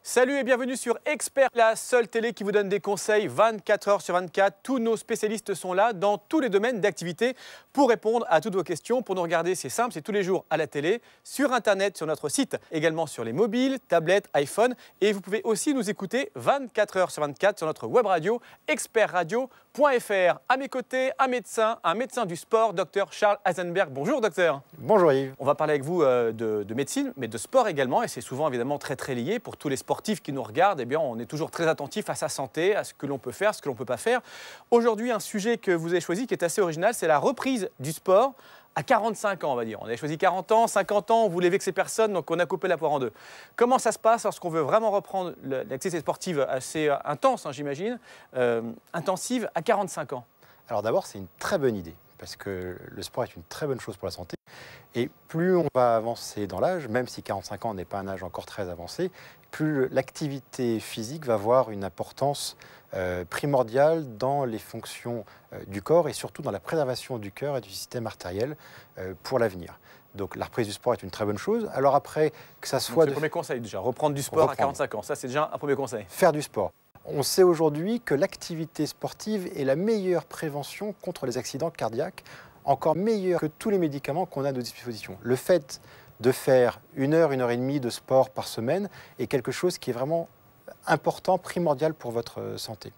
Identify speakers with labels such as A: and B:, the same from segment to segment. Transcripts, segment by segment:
A: Salut et bienvenue sur Expert, la seule télé qui vous donne des conseils 24 heures sur 24. Tous nos spécialistes sont là dans tous les domaines d'activité pour répondre à toutes vos questions. Pour nous regarder, c'est simple, c'est tous les jours à la télé, sur Internet, sur notre site, également sur les mobiles, tablettes, iPhone. Et vous pouvez aussi nous écouter 24 heures sur 24 sur notre web radio, expertradio.fr. À mes côtés, un médecin du sport, Dr Charles Hasenberg. Bonjour docteur.
B: Bonjour Yves.
A: On va parler avec vous de médecine, mais de sport également, et c'est souvent évidemment très lié pour tous les sportifs qui nous regardent. Eh bien, on est toujours très attentif à sa santé, à ce que l'on peut faire, ce que l'on ne peut pas faire. Aujourd'hui, un sujet que vous avez choisi qui est assez original, c'est la reprise du sport à 45 ans, on va dire. On avait choisi 40 ans, 50 ans, on voulait vexer personne, donc on a coupé la poire en deux. Comment ça se passe lorsqu'on veut vraiment reprendre l'activité sportive assez intense, hein, j'imagine, intensive à 45 ans?
B: Alors d'abord, c'est une très bonne idée, parce que le sport est une très bonne chose pour la santé. Et plus on va avancer dans l'âge, même si 45 ans n'est pas un âge encore très avancé, plus l'activité physique va avoir une importance primordiale dans les fonctions du corps et surtout dans la préservation du cœur et du système artériel pour l'avenir. Donc la reprise du sport est une très bonne chose. Alors après, que ça soit...
A: C'est le premier conseil déjà, reprendre du sport à 45 ans. Ça, c'est déjà un premier conseil.
B: Faire du sport. On sait aujourd'hui que l'activité sportive est la meilleure prévention contre les accidents cardiaques, encore meilleure que tous les médicaments qu'on a à nos dispositions. Le fait de faire 1 heure et demie de sport par semaine est quelque chose qui est vraiment important, primordial pour votre santé.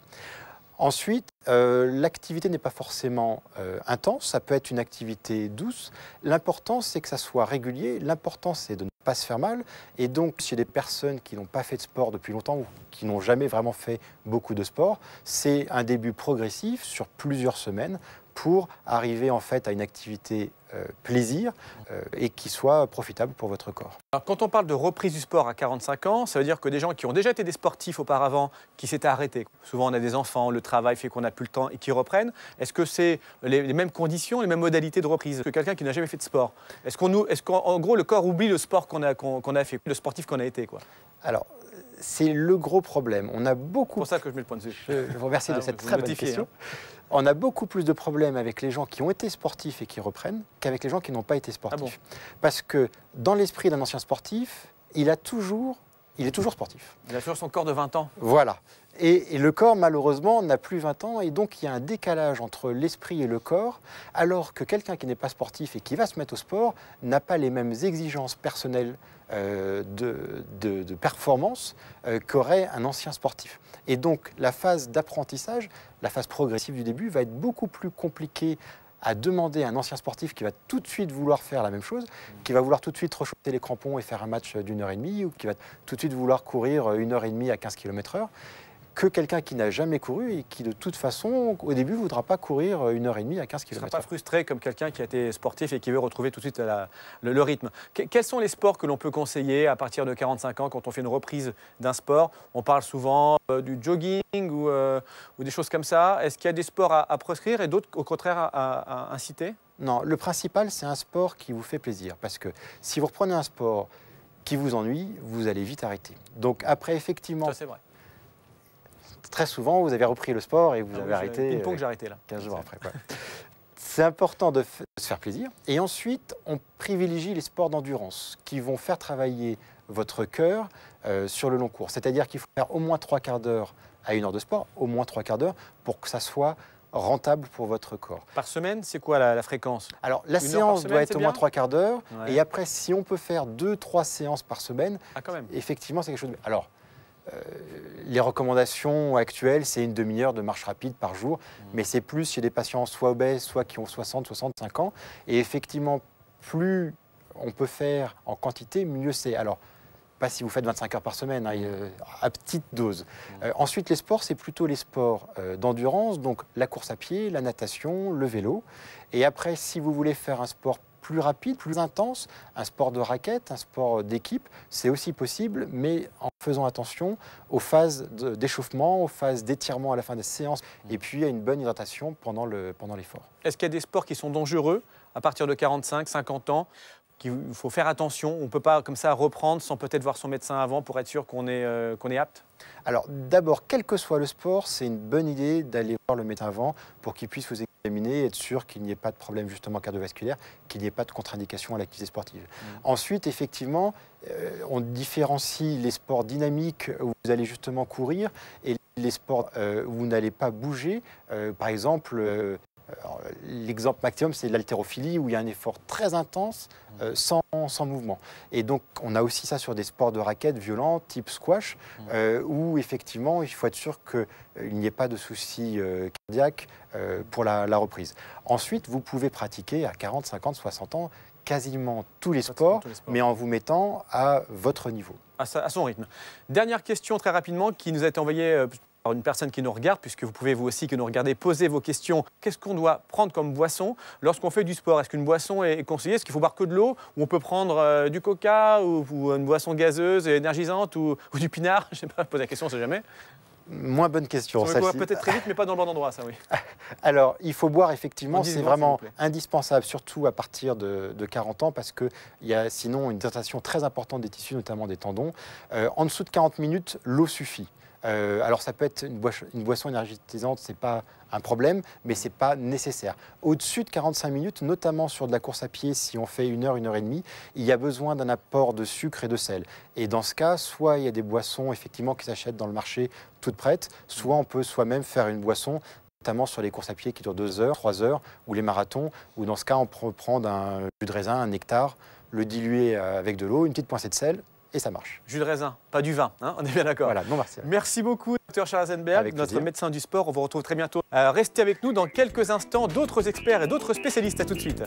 B: Ensuite, l'activité n'est pas forcément intense, ça peut être une activité douce. L'important, c'est que ça soit régulier. L'important, c'est de ne pas se faire mal. Et donc, chez des personnes qui n'ont pas fait de sport depuis longtemps ou qui n'ont jamais vraiment fait beaucoup de sport, c'est un début progressif sur plusieurs semaines pour arriver en fait à une activité plaisir et qui soit profitable pour votre corps.
A: Alors, quand on parle de reprise du sport à 45 ans, ça veut dire que des gens qui ont déjà été des sportifs auparavant, qui s'étaient arrêtés, souvent on a des enfants, le travail fait qu'on n'a plus le temps et qui reprennent, est-ce que c'est les mêmes conditions, les mêmes modalités de reprise que quelqu'un qui n'a jamais fait de sport? Est-ce qu'en gros le corps oublie le sport qu'on a fait, le sportif qu'on a été, quoi?
B: Alors, c'est le gros problème. On a beaucoup...
A: C'est pour ça que je mets le point dessus.
B: Je vous remercie de cette très bonne question. On a beaucoup plus de problèmes avec les gens qui ont été sportifs et qui reprennent qu'avec les gens qui n'ont pas été sportifs.
A: Ah bon?
B: Parce que dans l'esprit d'un ancien sportif, il est toujours sportif.
A: Il a toujours son corps de 20 ans.
B: Voilà. Et le corps, malheureusement, n'a plus 20 ans. Et donc, il y a un décalage entre l'esprit et le corps, alors que quelqu'un qui n'est pas sportif et qui va se mettre au sport n'a pas les mêmes exigences personnelles de performance qu'aurait un ancien sportif. Et donc, la phase d'apprentissage, la phase progressive du début, va être beaucoup plus compliquée à demander à un ancien sportif qui va tout de suite vouloir faire la même chose, qui va vouloir tout de suite rechausser les crampons et faire un match d'1 heure et demie, ou qui va tout de suite vouloir courir 1 heure et demie à 15 km/h, que quelqu'un qui n'a jamais couru et qui, de toute façon, au début, ne voudra pas courir 1 heure et demie à 15 km/h.
A: Il ne sera pas frustré comme quelqu'un qui a été sportif et qui veut retrouver tout de suite le rythme. Quels sont les sports que l'on peut conseiller à partir de 45 ans quand on fait une reprise d'un sport? On parle souvent du jogging ou des choses comme ça. Est-ce qu'il y a des sports à proscrire et d'autres, au contraire, à inciter?
B: Non, le principal, c'est un sport qui vous fait plaisir. Parce que si vous reprenez un sport qui vous ennuie, vous allez vite arrêter. Donc après, effectivement...
A: Ça, c'est vrai.
B: Très souvent, vous avez repris le sport et vous avez arrêté.
A: Ping-pong, j'ai arrêté là.
B: 15 jours après. Ouais. C'est important de se faire plaisir. Et ensuite, on privilégie les sports d'endurance qui vont faire travailler votre cœur sur le long cours. C'est-à-dire qu'il faut faire au moins 3/4 d'heure à 1 heure de sport, au moins 3/4 d'heure, pour que ça soit rentable pour votre corps.
A: Par semaine, c'est quoi la fréquence?
B: Alors, la séance doit être au moins 3/4 d'heure.
A: Ouais.
B: Et après, si on peut faire 2-3 séances par semaine,
A: quand même.
B: Effectivement, c'est quelque chose de... Alors, les recommandations actuelles, c'est 1/2 heure de marche rapide par jour, mais c'est plus chez des patients soit obèses, soit qui ont 60-65 ans. Et effectivement, plus on peut faire en quantité, mieux c'est. Alors, pas si vous faites 25 heures par semaine, hein, à petite dose. Ensuite, les sports, c'est plutôt les sports d'endurance, donc la course à pied, la natation, le vélo. Et après, si vous voulez faire un sport plus rapide, plus intense, un sport de raquette, un sport d'équipe, c'est aussi possible, mais en faisant attention aux phases d'échauffement, aux phases d'étirement à la fin des séances, et puis à une bonne hydratation pendant l'effort.
A: Est-ce qu'il y a des sports qui sont dangereux à partir de 45, 50 ans? qu'il faut faire attention? On ne peut pas comme ça reprendre sans peut-être voir son médecin avant pour être sûr qu'on est apte?
B: Alors d'abord, quel que soit le sport, c'est une bonne idée d'aller voir le médecin avant pour qu'il puisse vous examiner et être sûr qu'il n'y ait pas de problème justement cardiovasculaire, qu'il n'y ait pas de contre-indication à l'activité sportive. Ensuite, effectivement, on différencie les sports dynamiques où vous allez justement courir et les sports où vous n'allez pas bouger. Par exemple, l'exemple maximum, c'est l'haltérophilie où il y a un effort très intense sans mouvement. Et donc, on a aussi ça sur des sports de raquettes violents, type squash, où effectivement, il faut être sûr qu'il n'y ait pas de soucis cardiaques pour la reprise. Ensuite, vous pouvez pratiquer à 40, 50, 60 ans quasiment tous les sports, mais en vous mettant à votre niveau.
A: À son rythme. Dernière question très rapidement qui nous a été envoyée par une personne qui nous regarde, puisque vous pouvez vous aussi que nous regarder poser vos questions. Qu'est-ce qu'on doit prendre comme boisson lorsqu'on fait du sport? Est-ce qu'une boisson est conseillée? Est-ce qu'il faut boire que de l'eau? Ou on peut prendre du coca ou une boisson gazeuse, énergisante ou du pinard? Je ne sais pas, poser la question, on ne sait jamais.
B: Moins bonne question.
A: Ça peut être très vite, mais pas dans le bon endroit, ça, oui.
B: Alors, il faut boire, effectivement, c'est vraiment indispensable, surtout à partir de 40 ans, parce qu'il y a sinon une hydratation très importante des tissus, notamment des tendons. En dessous de 40 minutes, l'eau suffit. Alors, ça peut être une boisson énergisante, ce n'est pas un problème, mais ce n'est pas nécessaire. Au-dessus de 45 minutes, notamment sur de la course à pied, si on fait 1 heure, 1 heure et demie, il y a besoin d'un apport de sucre et de sel. Et dans ce cas, soit il y a des boissons effectivement qui s'achètent dans le marché toutes prêtes, soit on peut soi-même faire une boisson, notamment sur les courses à pied qui durent 2 heures, 3 heures, ou les marathons, où dans ce cas, on peut prendre un jus de raisin, un nectar, le diluer avec de l'eau, une petite pincée de sel, et ça marche.
A: Jus de raisin, pas du vin, hein, on est bien d'accord.
B: Voilà, non merci.
A: Merci beaucoup, Dr Charles Asenberg, notre médecin du sport. On vous retrouve très bientôt. Restez avec nous dans quelques instants, d'autres experts et d'autres spécialistes. À tout de suite.